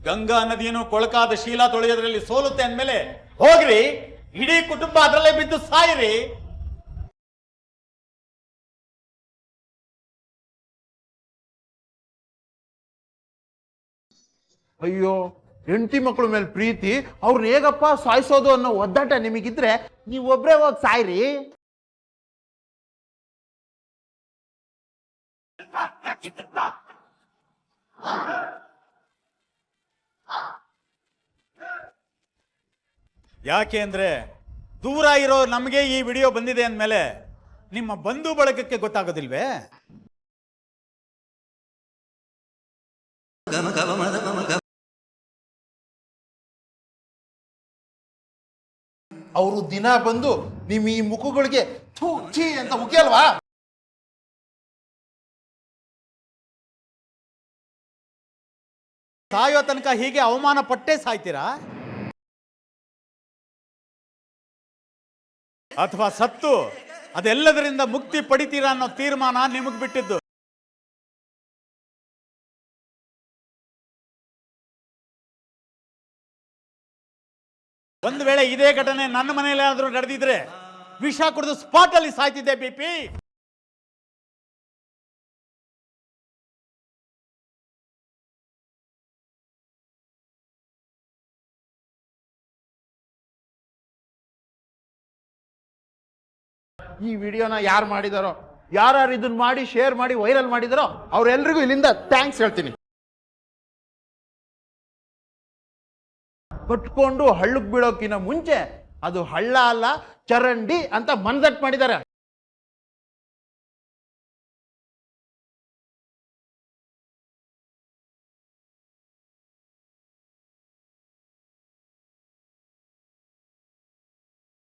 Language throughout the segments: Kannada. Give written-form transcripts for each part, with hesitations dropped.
ಗಂಗಾ ನದಿಯನ್ನು ಕೊಳಕಾದ ಶೀಲ ತೊಳೆಯೋದ್ರಲ್ಲಿ ಸೋಲುತ್ತೆ ಅಂದ್ಮೇಲೆ ಹೋಗ್ರಿ, ಇಡೀ ಕುಟುಂಬ ಅದರಲ್ಲೇ ಬಿದ್ದು ಸಾಯಿರಿ. ಅಯ್ಯೋ, ಹೆಂಡತಿ ಮಕ್ಕಳ ಮೇಲೆ ಪ್ರೀತಿ, ಅವ್ರನ್ನ ಹೇಗಪ್ಪ ಸಾಯಿಸೋದು ಅನ್ನೋ ಒದ್ದಾಟ ನಿಮಗಿದ್ರೆ ನೀವೊಬ್ರೇ ಹೋಗಿ ಸಾಯ್ರಿ. ಯಾಕೆ ಅಂದ್ರೆ ದೂರ ಇರೋ ನಮಗೆ ಈ ವಿಡಿಯೋ ಬಂದಿದೆ ಅಂದ್ಮೇಲೆ ನಿಮ್ಮ ಬಂಧು ಬಳಗಕ್ಕೆ ಗೊತ್ತಾಗೋದಿಲ್ವೇ? ಅವರು ದಿನ ಬಂದು ನಿಮ್ಮ ಈ ಮುಖಗಳಿಗೆ ಥೂ ಛೀ ಅಂತ ಉಗಿಯಲ್ವಾ? ಸಾಯೋ ತನಕ ಹೀಗೆ ಅವಮಾನ ಪಟ್ಟೇ ಸಾಯ್ತೀರಾ? ಅಥವಾ ಸತ್ತು ಅದೆಲ್ಲದರಿಂದ ಮುಕ್ತಿ ಪಡಿತೀರಾ ಅನ್ನೋ ತೀರ್ಮಾನ ನಿಮಗೆ ಬಿಟ್ಟಿದ್ದು. ಒಂದು ವೇಳೆ ಇದೇ ಘಟನೆ ನನ್ನ ಮನೆಯಲ್ಲಿ ಏನಾದರೂ ನಡೆದಿದ್ರೆ ವಿಷ ಕುಡಿದು ಸ್ಪಾಟ್ ಅಲ್ಲಿ ಸಾಯ್ತಿದ್ದೆ. ಬಿಪಿ ಈ ವಿಡಿಯೋನ ಯಾರು ಮಾಡಿದಾರೋ, ಯಾರು ಇದನ್ನ ಮಾಡಿ ಶೇರ್ ಮಾಡಿ ವೈರಲ್ ಮಾಡಿದಾರೋ ಅವ್ರೆಲ್ರಿಗೂ ಇಲ್ಲಿಂದ ಥ್ಯಾಂಕ್ಸ್ ಹೇಳ್ತೀನಿ. ಕಟ್ಕೊಂಡು ಹಳ್ಳಕ್ ಬೀಳೋಕಿನ ಮುಂಚೆ ಅದು ಹಳ್ಳ ಅಲ್ಲ ಚರಂಡಿ ಅಂತ ಮನ್ದಟ್ ಮಾಡಿದ್ದಾರೆ.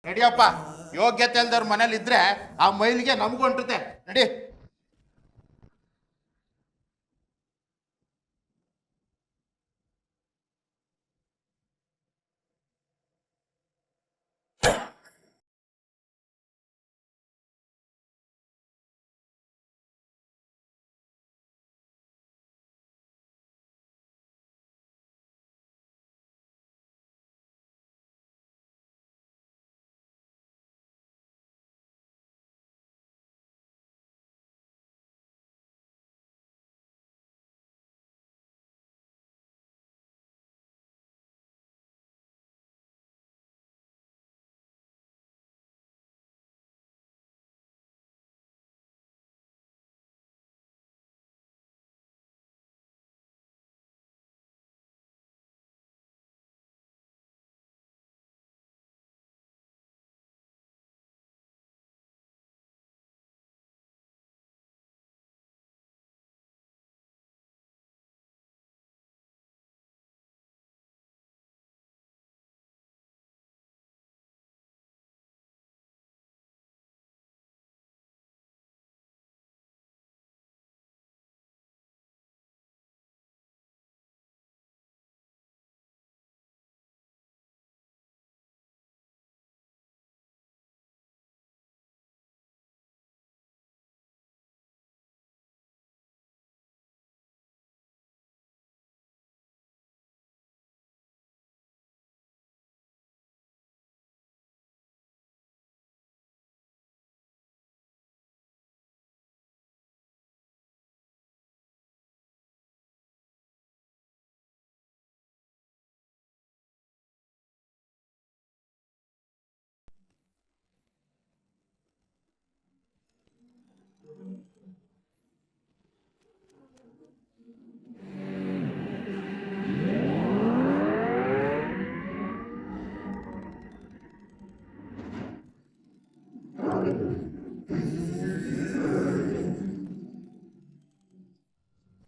ನಡಿಯಪ್ಪ, ಯೋಗ್ಯತೆ ಇಲ್ದವ್ರ ಮನೇಲಿ ಇದ್ರೆ ಆ ಮೈಲಿಗೆ ನಮಗೂ ಹೊಂಟುತ್ತೆ. ನಡಿ.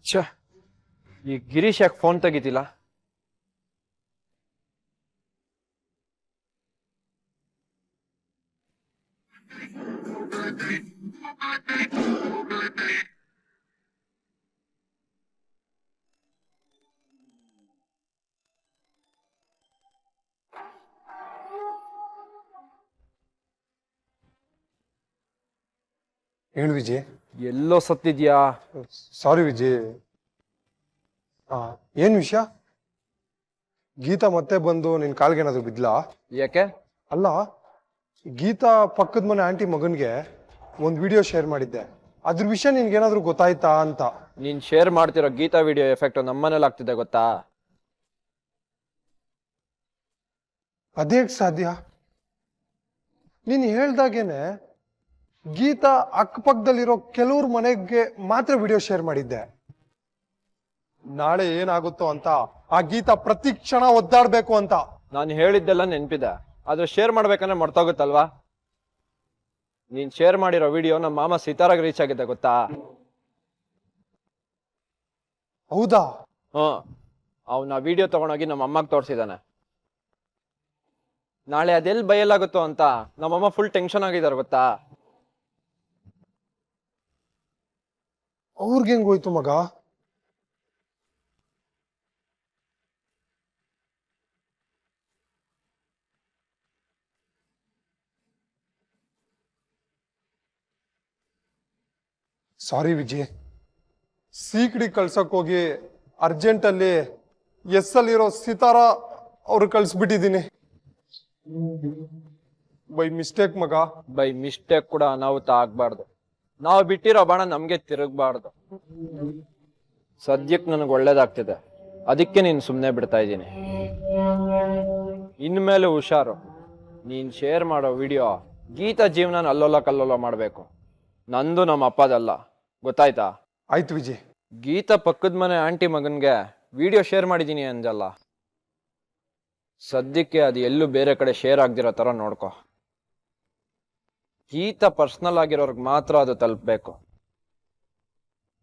ಛ, ಈ ಗಿರೀಶ್ ಯಾಕೆ ಫೋನ್ ತೆಗಿತಿಲ್ಲ? ಹೇಳು ವಿಜಯ್. ಎಲ್ಲೋ ಸತ್ತಿದ್ಯಾ? ಸಾರಿ ವಿಜಯ್. ಏನು ವಿಷಯ? ಗೀತಾ ಮತ್ತೆ ಬಂದು ನಿನ್ ಕಾಲ್ಗೆ ಏನಾದ್ರು ಬಿದ್ಲಾ? ಯಾಕೆ? ಅಲ್ಲ, ಗೀತಾ ಪಕ್ಕದ ಮನೆ ಆಂಟಿ ಮಗನ್ಗೆ ಒಂದ್ ವಿಡಿಯೋ ಶೇರ್ ಮಾಡಿದ್ದೆ, ಅದ್ರ ವಿಷಯ ನಿನ್ಗೇನಾದ್ರೂ ಗೊತ್ತಾಯ್ತಾ ಅಂತ. ನೀನ್ ಶೇರ್ ಮಾಡ್ತಿರೋ ಗೀತಾ ವಿಡಿಯೋ ಎಫೆಕ್ಟ್ ನಮ್ಮನೇಲಿ ಆಗ್ತಿದೆ ಗೊತ್ತಾ? ಅದೇಗ್ ಸಾಧ್ಯ? ನೀನ್ ಹೇಳ್ದಾಗೇನೆ ಗೀತಾ ಅಕ್ಕಪಕ್ಕದಲ್ಲಿರೋ ಕೆಲವ್ರ ಮನೆಗೆ ಮಾತ್ರ ವಿಡಿಯೋ ಶೇರ್ ಮಾಡಿದ್ದೆ. ನಾಳೆ ಏನಾಗುತ್ತೋ ಅಂತ ಆ ಗೀತಾ ಪ್ರತಿ ಕ್ಷಣ ಒದ್ದಾಡ್ಬೇಕು ಅಂತ. ನಾನು ಹೇಳಿದ್ದೆಲ್ಲ ನೆನ್ಪಿದೆ, ಆದ್ರೆ ಶೇರ್ ಮಾಡ್ಬೇಕಂದ್ರೆ ಮರ್ತೋಗುತ್ತಲ್ವಾ? ನೀನ್ ಶೇರ್ ಮಾಡಿರೋ ವಿಡಿಯೋ ನಮ್ಮ ಮಾಮ ಸಿತಾರಾಗ ರೀಚ್ ಆಗಿದೆ ಗೊತ್ತಾ? ಹೌದಾ? ಅವ್ನ ವಿಡಿಯೋ ತಗೊಂಡೋಗಿ ನಮ್ಮ ಅಮ್ಮಗ್ ತೋರ್ಸಿದಾನೆ. ನಾಳೆ ಅದೆಲ್ಲಿ ಬಯಲಾಗುತ್ತೋ ಅಂತ ನಮ್ಮಮ್ಮ ಫುಲ್ ಟೆನ್ಷನ್ ಆಗಿದಾರೆ ಗೊತ್ತಾ? ಅವ್ರಿಗೆ ಹೆಂಗೋಯ್ತು ಮಗ? ಸಾರಿ ವಿಜಯ್, ಸೀಕ್ಡಿ ಕಳ್ಸಕ್ ಹೋಗಿ ಅರ್ಜೆಂಟಲ್ಲಿ ಅಲ್ಲಿರೋ ಸಿತಾರಾ ಅವ್ರು ಕಳ್ಸ್ಬಿಟ್ಟಿದ್ದೀನಿ. ಬೈ ಮಿಸ್ಟೇಕ್ ಮಗ. ಬೈ ಮಿಸ್ಟೇಕ್ ಕೂಡ ಅನಾಹುತ ಆಗ್ಬಾರ್ದು. ನಾವು ಬಿಟ್ಟಿರೋ ಬಾಣ ನಮ್ಗೆ ತಿರುಗಬಾರ್ದು. ಸದ್ಯಕ್ಕೆ ನನಗೆ ಒಳ್ಳೇದಾಗ್ತಿದೆ, ಅದಕ್ಕೆ ನೀನು ಸುಮ್ಮನೆ ಬಿಡ್ತಾ ಇದ್ದೀನಿ. ಇನ್ಮೇಲೆ ಹುಷಾರು. ನೀನ್ ಶೇರ್ ಮಾಡೋ ವಿಡಿಯೋ ಗೀತಾ ಜೀವನ ಅಲ್ಲೋಲ ಕಲ್ಲೋಲ ಮಾಡಬೇಕು, ನಂದು ನಮ್ಮ ಅಪ್ಪದಲ್ಲ, ಗೊತ್ತಾಯ್ತಾ? ಆಯ್ತು ವಿಜಯ್. ಗೀತಾ ಪಕ್ಕದ ಮನೆ ಆಂಟಿ ಮಗನ್ಗೆ ವಿಡಿಯೋ ಶೇರ್ ಮಾಡಿದ್ದೀನಿ ಅಂಜಲ್ಲ, ಸದ್ಯಕ್ಕೆ ಅದು ಎಲ್ಲೂ ಬೇರೆ ಕಡೆ ಶೇರ್ ಆಗ್ದಿರೋ ತರ ನೋಡ್ಕೊ. ಗೀತಾ ಪರ್ಸನಲ್ ಆಗಿರೋರ್ಗೆ ಮಾತ್ರ ಅದು ತಲುಪಬೇಕು.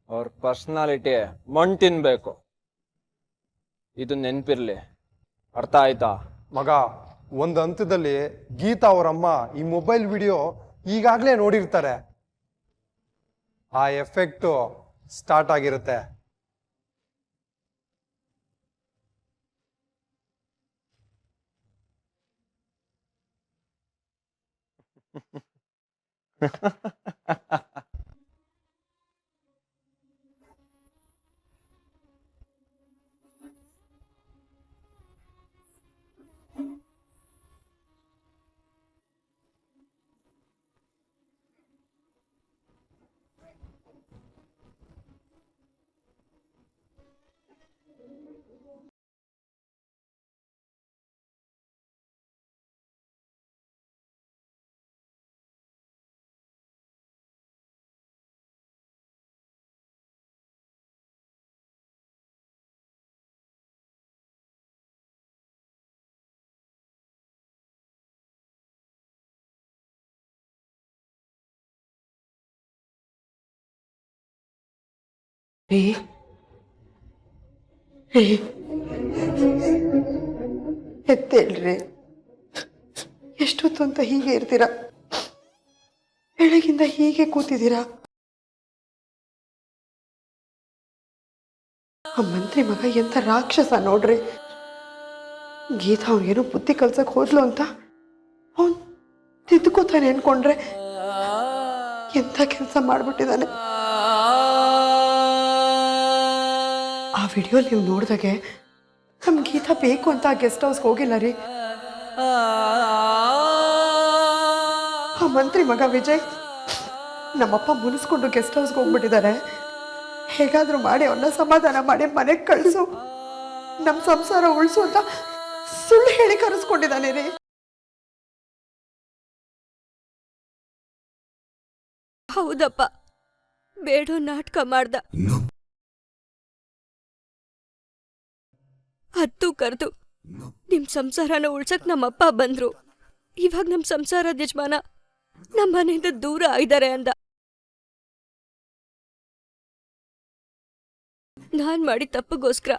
ಅವ್ರ ಪರ್ಸನಾಲಿಟಿ ಮಣ್ ತಿನ್ಬೇಕು, ಇದು ನೆನ್ಪಿರ್ಲಿ. ಅರ್ಥ ಆಯ್ತಾ? ಮಗ, ಒಂದ್ ಹಂತದಲ್ಲಿ ಗೀತಾ ಅವರಮ್ಮ ಈ ಮೊಬೈಲ್ ವಿಡಿಯೋ ಈಗಾಗ್ಲೇ ನೋಡಿರ್ತಾರೆ. ಆ ಎಫೆಕ್ಟ್ ಸ್ಟಾರ್ಟ್ ಆಗಿರುತ್ತೆ. ರೀ ರೀ ಎತ್ತೇಳ್ರಿ. ಎಷ್ಟೊತ್ತು ಅಂತ ಹೀಗೆ ಇರ್ತೀರಾ? ಬೆಳಗಿಂದ ಹೀಗೆ ಕೂತಿದ್ದೀರಾ? ಆ ಮಂತ್ರಿ ಮಗ ಎಂತ ರಾಕ್ಷಸ ನೋಡ್ರಿ. ಗೀತಾ ಅವನಿಗೇನೋ ಬುದ್ಧಿ ಕಲ್ಸಕ್ ಹೋದ್ಲು ಅಂತ ಅವನ್ ತಿದ್ದುಕೋತಾನೆ ಅನ್ಕೊಂಡ್ರೆ ಎಂತ ಕೆಲಸ ಮಾಡ್ಬಿಟ್ಟಿದ್ದಾನೆ. ಆ ವಿಡಿಯೋ ನೀವು ನೋಡಿದಾಗೆ ನಮ್ ಗೀತಾ ಬೇಕು ಅಂತ ಗೆಸ್ಟ್ ಹೌಸ್ಗೆ ಹೋಗಿಲ್ಲ ರೀ. ಆ ಮಂತ್ರಿ ಮಗ ವಿಜಯ್ ನಮ್ಮಪ್ಪ ಮುನಿಸ್ಕೊಂಡು ಗೆಸ್ಟ್ ಹೌಸ್ಗೆ ಹೋಗ್ಬಿಟ್ಟಿದ್ದಾರೆ. ಹೇಗಾದ್ರೂ ಮಾಡಿ ಅವನ್ನ ಸಮಾಧಾನ ಮಾಡಿ ಮನೆಗೆ ಕಳಿಸು, ನಮ್ಮ ಸಂಸಾರ ಉಳಿಸು ಅಂತ ಸುಳ್ಳು ಹೇಳಿ ಕರೆಸ್ಕೊಂಡಿದ್ದಾನೆ ರೀ. ಹೌದಪ್ಪ, ಬೇಡೋ ನಾಟಕ ಮಾಡ್ದ. ಹತ್ತು ಕರೆದು ನಿಮ್ ಸಂಸಾರನ ಉಳ್ಸಕ್ ನಮ್ಮಪ್ಪ ಬಂದ್ರು. ಇವಾಗ ನಮ್ ಸಂಸಾರದ ಯಜಮಾನ ನಮ್ಮ ಮನೆಯಿಂದ ದೂರ ಆಗಿದ್ದಾರೆ ಅಂದ. ನಾನ್ ಮಾಡಿ ತಪ್ಪಗೋಸ್ಕರ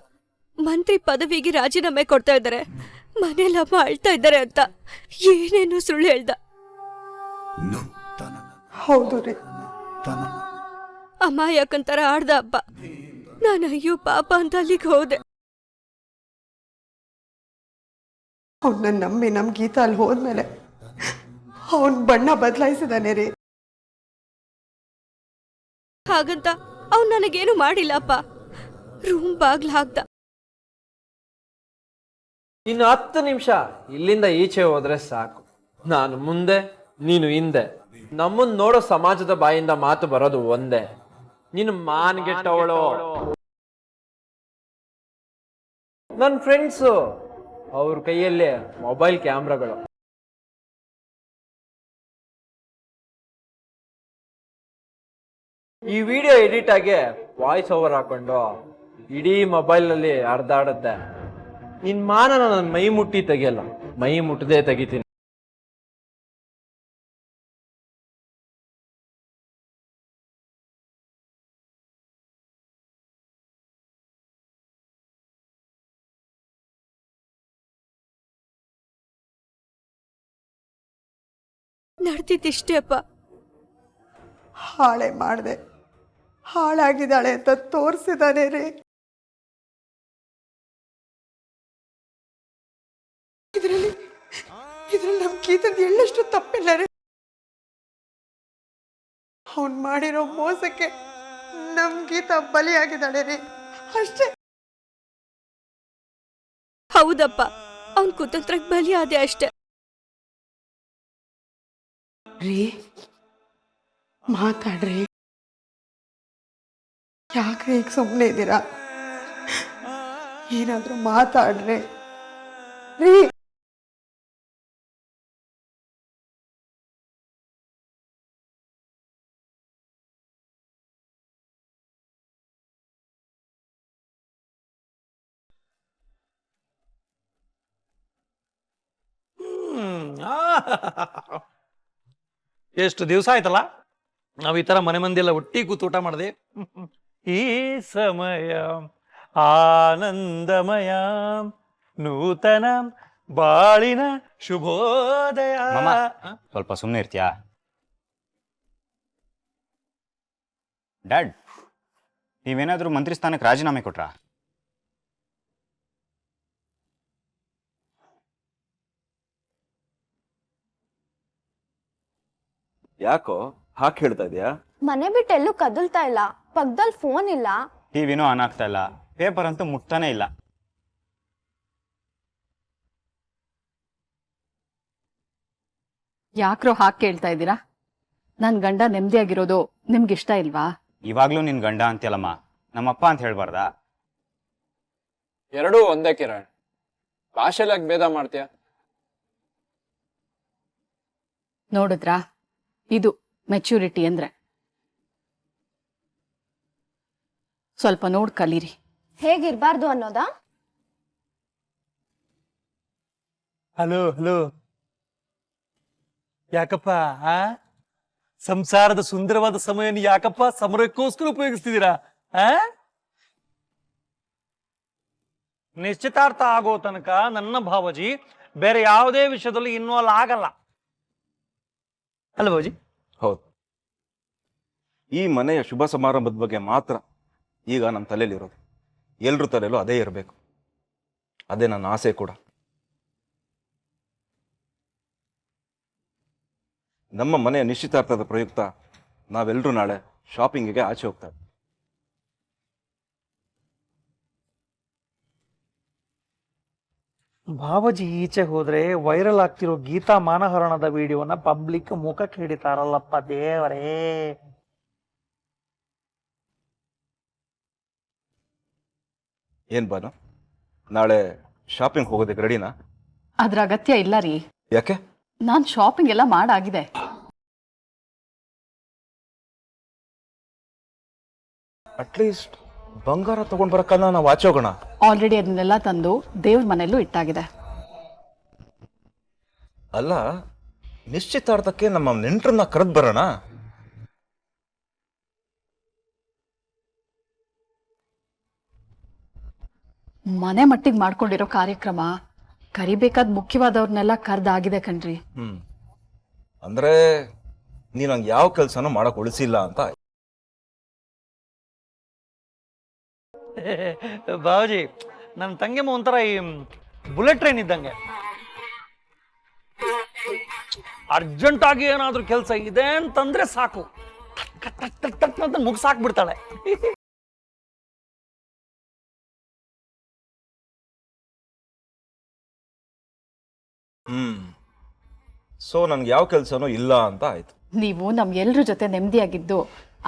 ಮಂತ್ರಿ ಪದವಿಗೆ ರಾಜೀನಾಮೆ ಕೊಡ್ತಾ ಇದ್ದಾರೆ, ಮನೇಲಮ್ಮ ಅಳ್ತಾ ಇದ್ದಾರೆ ಅಂತ ಏನೇನು ಸುಳ್ಳು ಹೇಳ್ದ. ಹೌದು ರೀ, ಅಮಾಯಕಂತರ ಆಡ್ದ ಅಪ್ಪ. ನಾನು ಅಯ್ಯೋ ಪಾಪ ಅಂತ ಅಲ್ಲಿಗೆ ಹೋದೆ. ಅವನ್ನ ನಂಬಿ ನಮ್ ಗೀತಾ ಅಲ್ಲಿ ಹೋದ್ಮೇಲೆ ಅವನ್ ಬಣ್ಣ ಬದಲಾಯಿಸಿದಾನೆ ರೀ. ಹಾಗಂತ ಅವ್ನು ನನಗೇನು ಮಾಡಿಲ್ಲಪ್ಪ. ರೂಮ್ ಬಾಗ್ಲು ಹಾಕ್ದ, ಇನ್ನು 10 ನಿಮಿಷ ಇಲ್ಲಿಂದ ಈಚೆ ಹೋದ್ರೆ ಸಾಕು. ನಾನು ಮುಂದೆ, ನೀನು ಹಿಂದೆ. ನಮ್ಮನ್ ನೋಡೋ ಸಮಾಜದ ಬಾಯಿಂದ ಮಾತು ಬರೋದು ಒಂದೇ, ನೀನು ಮಾನ್ಗೆಟ್ಟವಳು. ನನ್ನ ಫ್ರೆಂಡ್ಸು ಅವ್ರ ಕೈಯಲ್ಲೇ ಮೊಬೈಲ್ ಕ್ಯಾಮ್ರಾಗಳು. ಈ ವಿಡಿಯೋ ಎಡಿಟ್ ಆಗಿ ವಾಯ್ಸ್ ಓವರ್ ಹಾಕೊಂಡು ಇಡೀ ಮೊಬೈಲ್ನಲ್ಲಿ ಹರಿದಾಡುತ್ತೆ. ನಿನ್ ಮಾನ ನನ್ನ ಮೈ ಮುಟ್ಟಿ ತೆಗಿಯಲ್ಲ, ಮೈ ಮುಟ್ಟದೆ ತೆಗಿತೀನಿ. ನಡೆದಿದ್ದಿಷ್ಟೇ ಅಪ್ಪ. ಹಾಳೆ ಮಾಡಿದೆ, ಹಾಳಾಗಿದ್ದಾಳೆ ಅಂತ ತೋರಿಸಿದಾನೆ ರೀ. ಇದರಲ್ಲಿ ನಮ್ ಗೀತದ ಎಳ್ಳಷ್ಟು ತಪ್ಪಿಲ್ಲ ರೀ. ಅವನ್ ಮಾಡಿರೋ ಮೋಸಕ್ಕೆ ನಮ್ ಗೀತ ಬಲಿಯಾಗಿದ್ದಾಳೆ ರೀ, ಅಷ್ಟೇ. ಹೌದಪ್ಪ, ಅವನ್ ಕುತಂತ್ರಕ್ಕೆ ಬಲಿ ಆದೆ ಅಷ್ಟೇ. ರೀ ಮಾತಾಡ್ರಿ, ಯಾಕ್ರಿ ಈಗ ಸುಮ್ಮನೆ ಇದ್ದೀರಾ? ಏನಾದ್ರೂ ಮಾತಾಡ್ರಿ ರೀ. ಎಷ್ಟು ದಿವಸ ಆಯ್ತಲ್ಲ ನಾವು ಈ ಥರ ಮನೆ ಮಂದಿ ಎಲ್ಲ ಒಟ್ಟಿ ಕೂತು ಊಟ ಮಾಡಿದೆ. ಈ ಸಮಯ ಆನಂದಮಯ, ನೂತನ ಬಾಳಿನ ಶುಭೋದಯ. ಸ್ವಲ್ಪ ಸುಮ್ಮನೆ ಇರ್ತೀಯಾ? ಡ್ಯಾಡ್, ನೀವೇನಾದರೂ ಮಂತ್ರಿ ಸ್ಥಾನಕ್ಕೆ ರಾಜೀನಾಮೆ ಕೊಟ್ರಾ? ಯಾಕೋ ಹಾಗೆ ಹೇಳ್ತಾ ಇದೆಯಾ? ಮನೆ ಬಿಟ್ಟು ಎಲ್ಲೂ ಕದಲ್ತಾ ಇಲ್ಲ, ಪಕ್ಕದಲ್ಲಿ ಫೋನ್ ಇಲ್ಲ, ಟಿವಿನೂ ಆನ್ ಆಗ್ತಾ ಇಲ್ಲ, ಪೇಪರ್ ಅಂತೂ ಮುಟ್ತಾನೆ ಇಲ್ಲ. ಯಾಕ್ರೋ ಹಾಗೆ ಕೇಳ್ತಾ ಇದ್ದೀರಾ? ನನ್ ಗಂಡ ನೆಮ್ಮದಿಯಾಗಿರೋದು ನಿಮ್ಗಿಷ್ಟ ಇಲ್ವಾ? ಇವಾಗ್ಲೂ ನಿನ್ ಗಂಡ ಅಂತೀಯಲ್ಲಮ್ಮ, ನಮ್ಮಪ್ಪ ಅಂತ ಹೇಳ್ಬಾರ್ದಾ? ಎರಡೂ ಒಂದೇ ಕಿರಣ್, ಭಾಷೆಲ್ ಯಾಕೆ ಭೇದ ಮಾಡ್ತೀಯ? ನೋಡಿದ್ರಾ, ಇದು ಮೆಚ್ಯೂರಿಟಿ ಅಂದ್ರೆ. ಸ್ವಲ್ಪ ನೋಡ್ ಕಲೀರಿ. ಹೇಗಿರ್ಬಾರ್ದು ಅನ್ನೋದಾ? ಹಲೋ ಹಲೋ, ಯಾಕಪ್ಪ ಸಂಸಾರದ ಸುಂದರವಾದ ಸಮಯವನ್ನು ಯಾಕಪ್ಪ ಸಮರಕ್ಕೋಸ್ಕರ ಉಪಯೋಗಿಸ್ತಿದ್ದೀರಾ? ನಿಶ್ಚಿತಾರ್ಥ ಆಗೋ ತನಕ ನನ್ನ ಭಾವಜಿ ಬೇರೆ ಯಾವುದೇ ವಿಷಯದಲ್ಲಿ ಇನ್ವಾಲ್ವ್ ಆಗಲ್ಲ ಅಲ್ಲ ಭಾವಜಿ? ಹೌದು, ಈ ಮನೆಯ ಶುಭ ಸಮಾರಂಭದ ಬಗ್ಗೆ ಮಾತ್ರ ಈಗ ನಮ್ಮ ತಲೆಯಲ್ಲಿರೋದು. ಎಲ್ರ ತಲೆಯಲ್ಲೂ ಅದೇ ಇರಬೇಕು, ಅದೇ ನನ್ನ ಆಸೆ ಕೂಡ. ನಮ್ಮ ಮನೆಯ ನಿಶ್ಚಿತಾರ್ಥದ ಪ್ರಯುಕ್ತ ನಾವೆಲ್ಲರೂ ನಾಳೆ ಶಾಪಿಂಗಿಗೆ ಆಚೆ ಹೋಗ್ತಾ ಇದ್ದೀವಿ. ಭಾವಜಿ ಈಚೆ ಹೋದ್ರೆ ವೈರಲ್ ಆಗ್ತಿರೋ ಗೀತಾ ಮಾನಹರಣದ ವಿಡಿಯೋನ ಪಬ್ಲಿಕ್ ಮುಖಕ್ಕೆ ಹಿಡಿತಾರಲ್ಲಪ್ಪ ದೇವರೇ. ಏನ್ ಬಾನು, ನಾಳೆ ಶಾಪಿಂಗ್ ಹೋಗೋದಕ್ಕೆ ರೆಡಿನಾ? ಅದ್ರ ಅಗತ್ಯ ಇಲ್ಲ ರೀ. ಯಾಕೆ? ನಾನ್ ಶಾಪಿಂಗ್ ಎಲ್ಲ ಮಾಡಾಗಿದೆ. ಅಟ್ಲೀಸ್ಟ್ ಬಂಗಾರ ತಗೊಂಡ್ ಬರಕ್ಕನ್ನ ನಾವು ಆಚೆ ಹೋಗೋಣ. ಆಲ್ರೆಡಿ ಅದನ್ನೆಲ್ಲ ತಂದು ದೇವ್ರ ಮನೆಯಲ್ಲೂ ಇಟ್ಟಾಗಿದೆ. ಅಲ್ಲ, ನಿಶ್ಚಿತಾರ್ಥಕ್ಕೆ ನಮ್ಮ ನೆಂಟ್ರನ್ನ ಕರೆದ್ ಬರೋಣ. ಮನೆ ಮಟ್ಟಿಗೆ ಮಾಡ್ಕೊಂಡಿರೋ ಕಾರ್ಯಕ್ರಮ, ಕರಿಬೇಕಾದ ಮುಖ್ಯವಾದವ್ರನ್ನೆಲ್ಲ ಕರ್ದಾಗಿದೆ ಕಣ್ರಿ. ಅಂದ್ರೆ ನೀನ್ ನಂಗೆ ಯಾವ ಕೆಲ್ಸನೂ ಮಾಡಕ್ ಉಳಿಸಿಲ್ಲ ಅಂತ. ಬಾವಜಿ, ನನ್ನ ತಂಗಿಮ್ಮ ಒಂಥರ ಈ ಬುಲೆಟ್ ಟ್ರೈನ್ ಇದ್ದಂಗೆ. ಅರ್ಜೆಂಟ್ ಆಗಿ ಏನಾದ್ರೂ ಕೆಲಸ ಇದೆ ಅಂತಂದ್ರೆ ಸಾಕು, ಮುಗಿಸಾಕ್ಬಿಡ್ತಾಳೆ. ಸೊ ನನ್ಗೆ ಯಾವ ಕೆಲಸನೂ ಇಲ್ಲ ಅಂತ ಆಯ್ತು. ನೀವು ನಮ್ ಎಲ್ರ ಜೊತೆ ನೆಮ್ಮದಿಯಾಗಿದ್ದು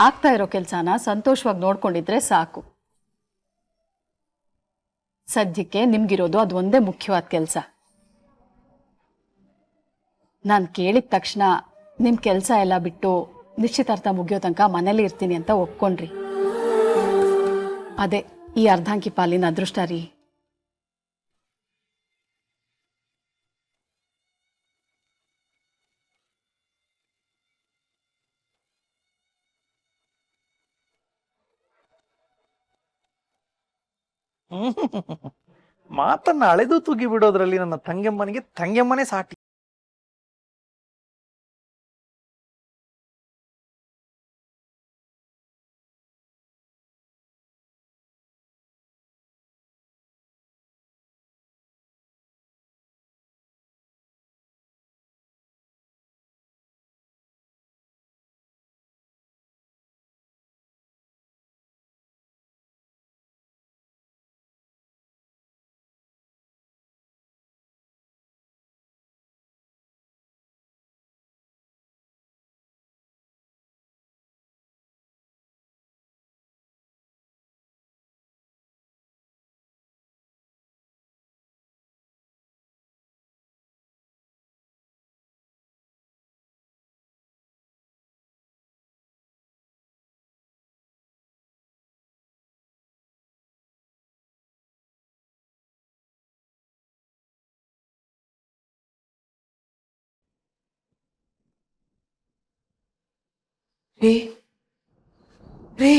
ಆಗ್ತಾ ಇರೋ ಕೆಲ್ಸನ ಸಂತೋಷವಾಗಿ ನೋಡ್ಕೊಂಡಿದ್ರೆ ಸಾಕು. ಸದ್ಯಕ್ಕೆ ನಿಮ್ಗಿರೋದು ಅದು ಒಂದೇ ಮುಖ್ಯವಾದ ಕೆಲಸ. ನಾನು ಕೇಳಿದ ತಕ್ಷಣ ನಿಮ್ ಕೆಲಸ ಎಲ್ಲ ಬಿಟ್ಟು ನಿಶ್ಚಿತಾರ್ಥ ಮುಗಿಯೋ ತನಕ ಮನೇಲಿ ಇರ್ತೀನಿ ಅಂತ ಒಪ್ಕೊಂಡ್ರಿ. ಅದೇ ಈ ಅರ್ಧಾಂಗಿ ಪಾಲಿನ ಅದೃಷ್ಟ ರೀ. ಮಾತನ್ನ ಅಳೆದು ತೂಗಿ ಬಿಡೋದ್ರಲ್ಲಿ ನನ್ನ ತಂಗೆಮ್ಮನಿಗೆ ತಂಗೆಮ್ಮನೇ ಸಾಟಿ. ರೀ ರೀ